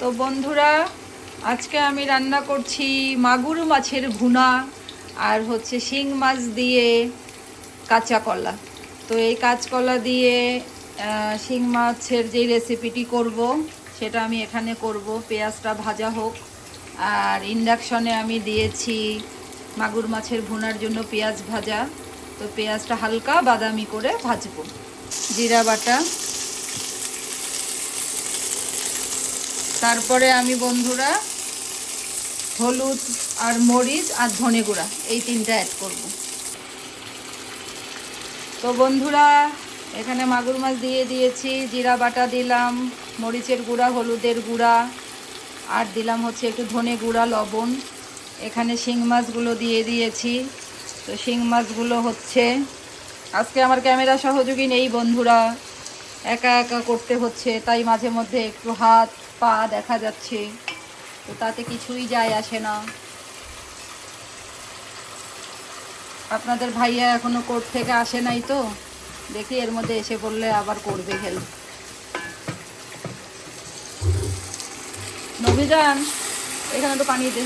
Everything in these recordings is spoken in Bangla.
তো বন্ধুরা, আজকে আমি রান্না করছি মাগুর মাছের ভুনা আর হচ্ছে শিং মাছ দিয়ে কাঁচা কলা। তো এই কাঁচকলা দিয়ে শিং মাছের যে রেসিপিটি করব সেটা আমি এখানে করব। পেঁয়াজটা ভাজা হোক, আর ইন্ডাকশনে আমি দিয়েছি মাগুর মাছের ভুনার জন্য পেঁয়াজ ভাজা। তো পেঁয়াজটা হালকা বাদামি করে ভাজবো। জিরা বাটা, তারপরে আমি বন্ধুরা হলুদ আর মরিচ আর ধনে গুঁড়া এই তিনটা অ্যাড করব। তো বন্ধুরা, এখানে মাগুর মাছ দিয়ে দিয়েছি, জিরা বাটা দিলাম, মরিচের গুঁড়া, হলুদের গুঁড়া, আর দিলাম হচ্ছে একটু ধনে গুঁড়া, লবণ। এখানে শিং মাছগুলো দিয়ে দিয়েছি। তো শিং মাছগুলো হচ্ছে, আজকে আমার ক্যামেরা সহযোগী নেই বন্ধুরা, একা একা করতে হচ্ছে, তাই মাঝে মধ্যে একটু হাত পা দেখা যাচ্ছে। তো তাতে কিছুই যায় আসে না। আপনাদের ভাইয়া এখনো কোর্ট থেকে আসে নাই, তো দেখি এর মধ্যে এসে পড়লে আবার করবে হেল্প। নভিজান, এখানে তো পানি দে।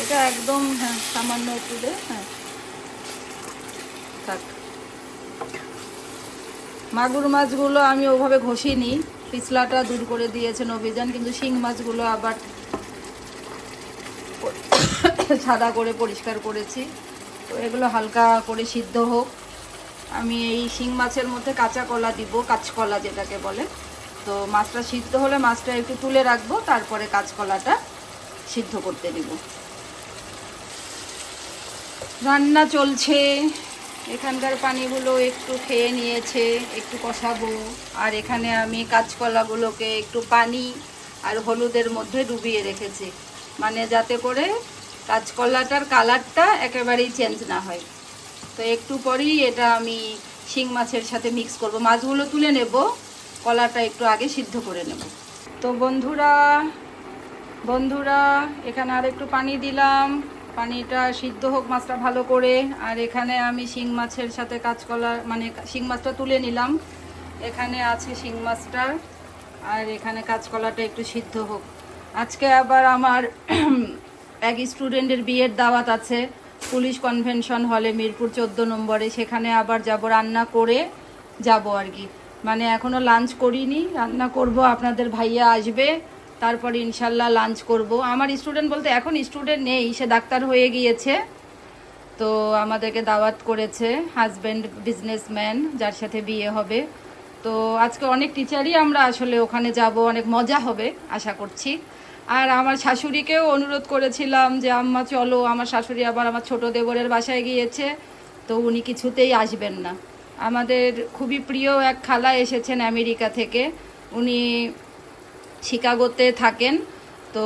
এটা একদম, হ্যাঁ সামান্য একটু দে। হ্যাঁ থাক। মাগুর মাছগুলো আমি ওভাবে ঘষিনি, পিছলাটা দূর করে দিয়েছে নভিজান, কিন্তু শিং মাছগুলো আবার সাদা করে পরিষ্কার করেছি। তো এগুলো হালকা করে সিদ্ধ হোক। আমি এই শিং মাছের মধ্যে কাঁচা কলা দিব, কাঁচকলা যেটাকে বলে। তো মাছটা সিদ্ধ হলে মাছটা একটু তুলে রাখবো, তারপরে কাঁচকলাটা সিদ্ধ করতে দিব। রান্না চলছে, এখানকার পানিগুলো একটু খেয়ে নিয়েছে, একটু কষাবো। আর এখানে আমি কাঁচকলাগুলোকে একটু পানি আর হলুদের মধ্যে ডুবিয়ে রেখেছি, মানে যাতে করে কাঁচকলাটার কালারটা একেবারেই চেঞ্জ না হয়। তো একটু পরেই এটা আমি শিং মাছের সাথে মিক্স করব। মাছগুলো তুলে নেব, কলাটা একটু আগে সিদ্ধ করে নেব। তো বন্ধুরা বন্ধুরা এখানে আর একটু পানি দিলাম, পানিটা সিদ্ধ হোক মাছটা ভালো করে। আর এখানে আমি শিং মাছের সাথে কাঁচকলা, মানে শিং মাছটা তুলে নিলাম, এখানে আছে শিং মাছটা, আর এখানে কাঁচকলাটা একটু সিদ্ধ হোক। আজকে আবার আমার এক স্টুডেন্টের বিয়ের দাওয়াত আছে পুলিশ কনভেনশন হলে, মিরপুর 14 নম্বরে। সেখানে আবার যাব, রান্না করে যাব আর কি। মানে এখনও লাঞ্চ করিনি, রান্না করব। আপনাদের ভাইয়া আসবে, তারপরে ইনশাল্লাহ লাঞ্চ করব। আমার স্টুডেন্ট বলতে এখন স্টুডেন্ট নেই, সে ডাক্তার হয়ে গিয়েছে। তো আমাদেরকে দাওয়াত করেছে হাজব্যান্ড বিজনেসম্যান, যার সাথে বিয়ে হবে। তো আজকে অনেক টিচারই আমরা আসলে ওখানে যাব, অনেক মজা হবে আশা করছি। আর আমার শাশুড়িকেও অনুরোধ করেছিলাম যে আম্মা চলো। আমার শাশুড়ি আবার আমার ছোট দেবরের বাসায় গিয়েছে, তো উনি কিছুতেই আসবেন না। আমাদের খুবই প্রিয় এক খালা এসেছেন আমেরিকা থেকে, উনি শিকাগোতে থাকেন। তো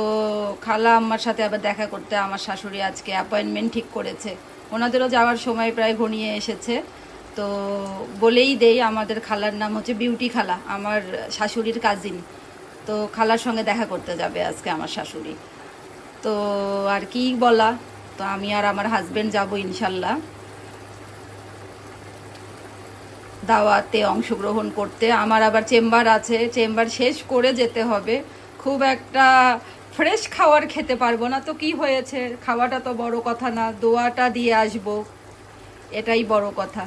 খালা আম্মার সাথে আবার দেখা করতে আমার শাশুড়ি আজকে অ্যাপয়েন্টমেন্ট ঠিক করেছে। ওনাদেরও যাওয়ার সময় প্রায় ঘনিয়ে এসেছে। তো বলেই দেই, আমাদের খালার নাম হচ্ছে বিউটি খালা, আমার শাশুড়ির কাজিন। তো খালার সঙ্গে দেখা করতে যাবে আজকে আমার শাশুড়ি। তো আর কি বলা, তো আমি আর আমার হাজব্যান্ড যাব ইনশাল্লাহ দাওয়াতে অংশগ্রহণ করতে। আমার আবার চেম্বার আছে, চেম্বার শেষ করে যেতে হবে। খুব একটা ফ্রেশ খাবার খেতে পারবো না, তো কি হয়েছে, খাওয়াটা তো বড় কথা না, দোয়াটা দিয়ে আসবো, এটাই বড় কথা।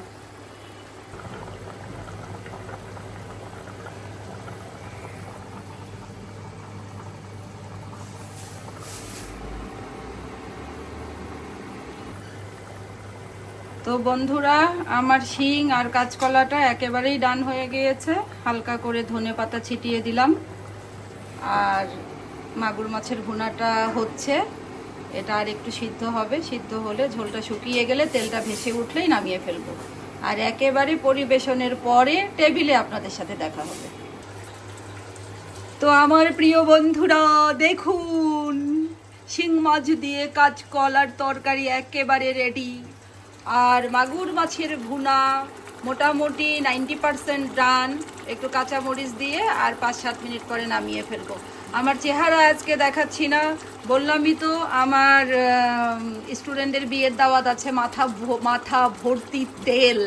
তো বন্ধুরা, আমার শিং আর কাঁচকলাটা একেবারেই ডান হয়ে গিয়েছে। হালকা করে ধনেপাতা ছিটিয়ে দিলাম। আর মাগুর মাছের ভুনাটা হচ্ছে, এটা আর একটু সিদ্ধ হবে, সিদ্ধ হলে ঝোলটা শুকিয়ে গেলে তেলটা ভেসে উঠলেই নামিয়ে ফেলবো। আর একেবারে পরিবেশনের পরে টেবিলে আপনাদের সাথে দেখা হবে। তো আমার প্রিয় বন্ধুরা দেখুন, শিং মাছ দিয়ে কাঁচকলার তরকারি একেবারে রেডি। আর মাগুর মাছের ভুনা মোটামুটি 90% ডান। একটু কাঁচামরিচ দিয়ে আর 5-7 মিনিট পরে নামিয়ে ফেলবো। আমার চেহারা আজকে দেখাচ্ছি না, বললামই তো আমার স্টুডেন্টের বিয়ের দাওয়াত আছে, মাথা ভর্তি তেল।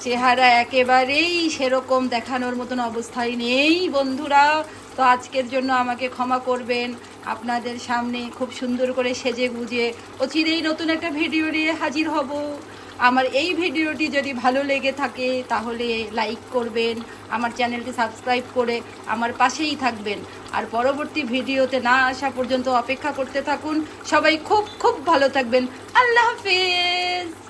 চেহারা একেবারেই সেরকম দেখানোর মতন অবস্থায় নেই বন্ধুরা। তো আজকের জন্য আমাকে ক্ষমা করবেন। আপনাদের সামনে খুব সুন্দর করে সেজে গুজে অচিরেই নতুন একটা ভিডিও নিয়ে হাজির হব। আমার এই ভিডিওটি যদি ভালো লেগে থাকে তাহলে লাইক করবেন, আমার চ্যানেলটি সাবস্ক্রাইব করে আমার পাশেই থাকবেন, আর পরবর্তী ভিডিওতে না আসা পর্যন্ত অপেক্ষা করতে থাকুন। সবাই খুব খুব ভালো থাকবেন। আল্লাহ হাফেজ।